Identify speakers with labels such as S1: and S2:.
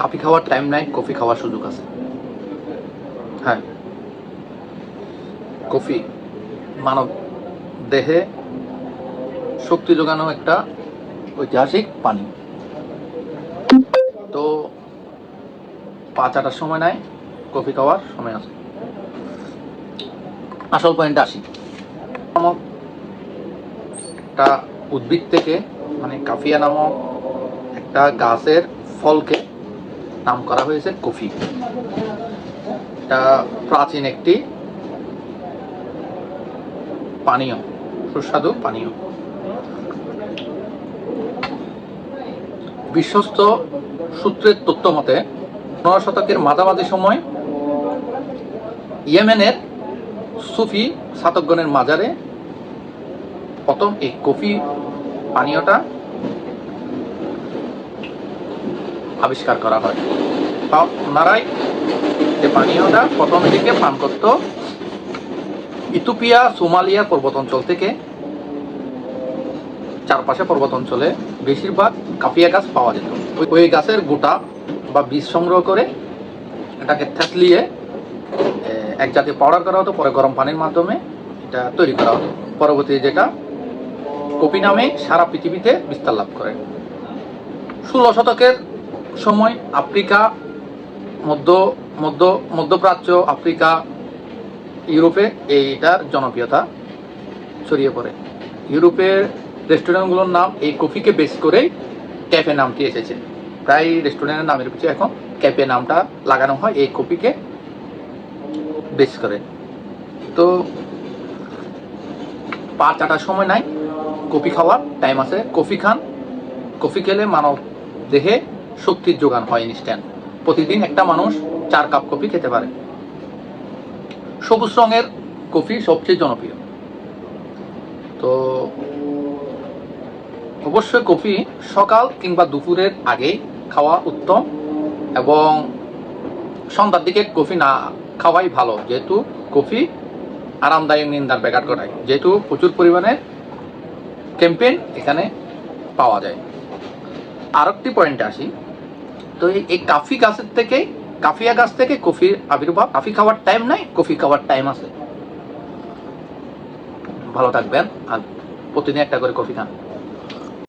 S1: Coffee খাওয়ার time নাই, coffee খাওয়ার সুযোগ আছে। হ্যাঁ, কফি মানব দেহে শক্তি যোগানো একটা ঐতিহাসিক পানি। তো 5-8টার সময় নাই, কফি খাওয়ার সময় আছে। আসল পয়েন্টে আসি। নামক একটা উদ্ভিদ থেকে, মানে কাফিয়া নামক একটা গাছের ফলকে নাম করা হয়েছে কফি। এটা প্রাচীন একটি পানীয়, সুস্বাদু পানীয়। বিশ্বস্ত সূত্রের তথ্য মতে 15 শতকের মাঝামাঝি সময় ইয়েমেনের সুফি সাধকগণের মাজারে প্রথম এই কফি পানীয়টা আবিষ্কার করা হয়। ওনারাই যে পানীয়টা প্রথম দিকে পান করত ইথিওপিয়া, সোমালিয়া পর্বত অঞ্চল থেকে। চারপাশে পর্বত অঞ্চলে বেশিরভাগ কাফিয়া গাছ পাওয়া যেত। ওই গাছের গোটা বা বীজ সংগ্রহ করে এটাকে থেতলিয়ে এক জাতীয় পাউডার করা হতো, পরে গরম পানির মাধ্যমে এটা তৈরি করা হতো। পরবর্তী যেটা কফি নামে সারা পৃথিবীতে বিস্তার লাভ করে। 16 শতকের সময় আফ্রিকা, মধ্যপ্রাচ্য, আফ্রিকা, ইউরোপে এইটার জনপ্রিয়তা ছড়িয়ে পড়ে। ইউরোপের রেস্টুরেন্টগুলোর নাম এই কফিকে বেস করেই ক্যাফে নামটি এসেছে। প্রায় রেস্টুরেন্টের নামের পিছনে এখন ক্যাফে নামটা লাগানো হয় এই কফিকে বেস করে। তো 5-8টার সময় নাই, কফি খাওয়ার টাইম আছে, কফি খান। কফি খেলে মানব দেহে শক্তির যোগান হয় ইনস্ট্যান্ট। প্রতিদিন একটা মানুষ 4 কাপ কফি খেতে পারে। সবুজ রঙের কফি সবচেয়ে জনপ্রিয়। তো অবশ্যই কফি সকাল কিংবা দুপুরের আগেই খাওয়া উত্তম, এবং সন্ধ্যার দিকে কফি না খাওয়াই ভালো, যেহেতু কফি আরামদায়ক নিন্দার ব্যাঘাত ঘটায়, যেহেতু প্রচুর পরিমাণে ক্যাফেইন এখানে পাওয়া যায়। আরেকটি পয়েন্টে আসি। তো এই কাফিয়া গাছ থেকে কফির আবির্ভাব। কফি খাওয়ার টাইম নাই, কফি খাওয়ার টাইম আছে। ভালো থাকবেন আর প্রতিদিন একটা করে কফি খান।